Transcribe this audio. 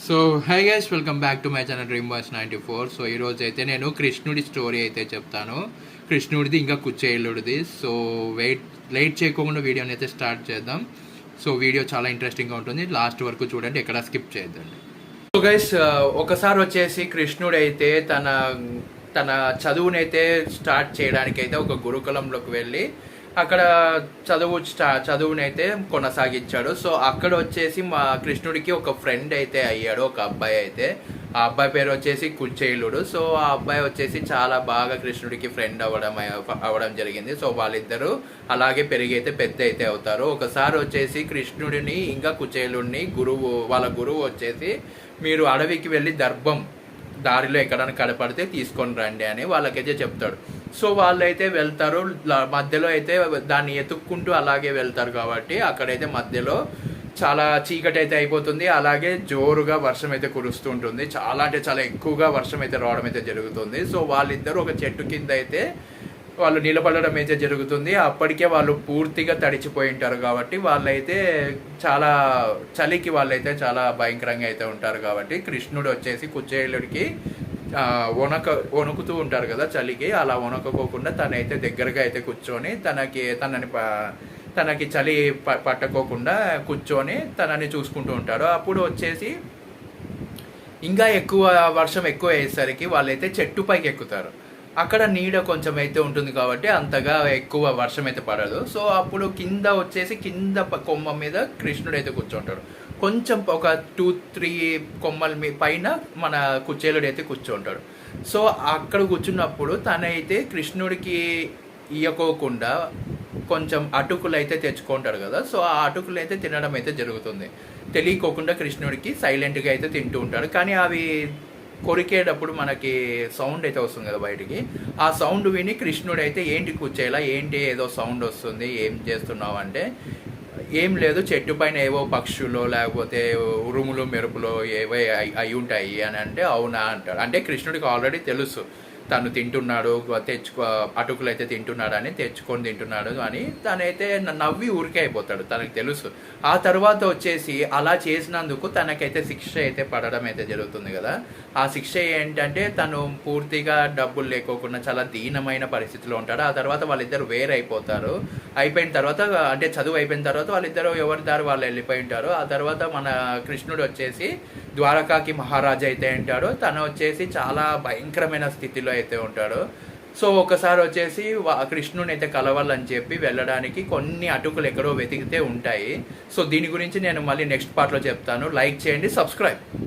So hi guys, welcome back to my channel dream boys 94. So ఈరోజు అయితే నేను కృష్ణుడి స్టోరీ అయితే చెప్తాను. కృష్ణుడిది ఇంకా కుచ్చేలుడిది. సో లేట్ చేయకుండా వీడియోని అయితే స్టార్ట్ చేద్దాం. సో వీడియో చాలా ఇంట్రెస్టింగ్గా ఉంటుంది, లాస్ట్ వరకు చూడండి, ఎక్కడ స్కిప్ చేయొద్దండి. సో గైస్, ఒకసారి వచ్చేసి కృష్ణుడు అయితే తన చదువునైతే స్టార్ట్ చేయడానికైతే ఒక గురుకులంలోకి వెళ్ళి అక్కడ చదువునైతే కొనసాగించాడు. సో అక్కడ వచ్చేసి మా కృష్ణుడికి ఒక ఫ్రెండ్ అయితే అయ్యాడు, ఒక అబ్బాయి అయితే. ఆ అబ్బాయి పేరు వచ్చేసి కుచేలుడు. సో ఆ అబ్బాయి వచ్చేసి చాలా బాగా కృష్ణుడికి ఫ్రెండ్ అవ్వడం జరిగింది. సో వాళ్ళిద్దరూ అలాగే పెరిగి అయితే పెద్ద అయితే అవుతారు. ఒకసారి వచ్చేసి కృష్ణుడిని ఇంకా కుచేలుడిని వాళ్ళ గురువు వచ్చేసి, మీరు అడవికి వెళ్ళి దర్భం దారిలో ఎక్కడైనా కనపడితే తీసుకొని రండి అని వాళ్ళకైతే చెప్తాడు. సో వాళ్ళైతే వెళ్తారు. మధ్యలో అయితే దాన్ని ఎతుక్కుంటూ అలాగే వెళ్తారు కాబట్టి అక్కడైతే మధ్యలో చాలా చీకటి అయితే అయిపోతుంది. అలాగే జోరుగా వర్షం అయితే కురుస్తూ ఉంటుంది. చాలా అంటే చాలా ఎక్కువగా వర్షం అయితే రావడం అయితే జరుగుతుంది. సో వాళ్ళిద్దరూ ఒక చెట్టు కింద అయితే వాళ్ళు నిలబడడం అయితే జరుగుతుంది. అప్పటికే వాళ్ళు పూర్తిగా తడిచిపోయి ఉంటారు కాబట్టి వాళ్ళైతే చాలా చలికి వాళ్ళైతే చాలా భయంకరంగా అయితే ఉంటారు. కాబట్టి కృష్ణుడు వచ్చేసి కుచేలుడికి వణుకుతూ ఉంటారు కదా చలికి, అలా వణుకోకుండా తనైతే దగ్గరగా అయితే కూర్చొని తనకి చలి పట్టకోకుండా కూర్చొని తనని చూసుకుంటూ ఉంటారు. అప్పుడు వచ్చేసి ఇంకా వర్షం ఎక్కువ అయ్యేసరికి వాళ్ళైతే చెట్టు పైకి ఎక్కుతారు. అక్కడ నీడ కొంచెం అయితే ఉంటుంది కాబట్టి అంతగా ఎక్కువ వర్షం అయితే పడదు. సో అప్పుడు కింద కొమ్మ మీద కృష్ణుడు అయితే కూర్చుంటాడు. కొంచెం ఒక 2-3 కొమ్మల పైన మన కుచేలుడు అయితే కూర్చుంటాడు. సో అక్కడ కూర్చున్నప్పుడు తనైతే కృష్ణుడికి ఇయ్యకోకుండా కొంచెం అటుకులు అయితే తెచ్చుకుంటాడు కదా. సో ఆ అటుకులు అయితే తినడం అయితే జరుగుతుంది. తెలియకోకుండా కృష్ణుడికి సైలెంట్గా అయితే తింటూ ఉంటాడు. కానీ అవి కొరికేటప్పుడు మనకి సౌండ్ అయితే వస్తుంది కదా బయటికి. ఆ సౌండ్ విని కృష్ణుడు అయితే, ఏంటి కూర్చేలా, ఏంటి ఏదో సౌండ్ వస్తుంది, ఏం చేస్తున్నావు అంటే, ఏం లేదు, చెట్టు పైన ఏవో పక్షులు లేకపోతే ఉరుములు మెరుపులు ఏవో అయి ఉంటాయి అని అంటే, అవునా అంటాడు. అంటే కృష్ణుడికి ఆల్రెడీ తెలుసు తను తింటున్నాడు, అటుకులు అయితే తింటున్నాడు అని, తెచ్చుకొని తింటున్నాడు అని. తనైతే నవ్వి ఊరికే అయిపోతాడు, తనకు తెలుసు. ఆ తర్వాత వచ్చేసి అలా చేసినందుకు తనకైతే శిక్ష అయితే పడడం అయితే జరుగుతుంది కదా. ఆ శిక్ష ఏంటంటే తను పూర్తిగా డబ్బులు లేకోకుండా చాలా దీనమైన పరిస్థితిలో ఉంటాడు. ఆ తర్వాత వాళ్ళిద్దరు వేరైపోతారు. అయిపోయిన తర్వాత, అంటే చదువు అయిపోయిన తర్వాత వాళ్ళిద్దరు ఎవరి దారి వాళ్ళు వెళ్ళిపోయి ఉంటారు. ఆ తర్వాత మన కృష్ణుడు వచ్చేసి ద్వారకాకి మహారాజా అయితే ఉంటాడు. తను వచ్చేసి చాలా భయంకరమైన స్థితిలో అయితే ఉంటాడు. సో ఒకసారి వచ్చేసి కృష్ణుని అయితే కలవాలని చెప్పి వెళ్ళడానికి కొన్ని అటుకులు ఎక్కడో వెతికితే ఉంటాయి. సో దీని గురించి నేను మళ్ళీ నెక్స్ట్ పార్ట్లో చెప్తాను. లైక్ చేయండి, సబ్స్క్రైబ్.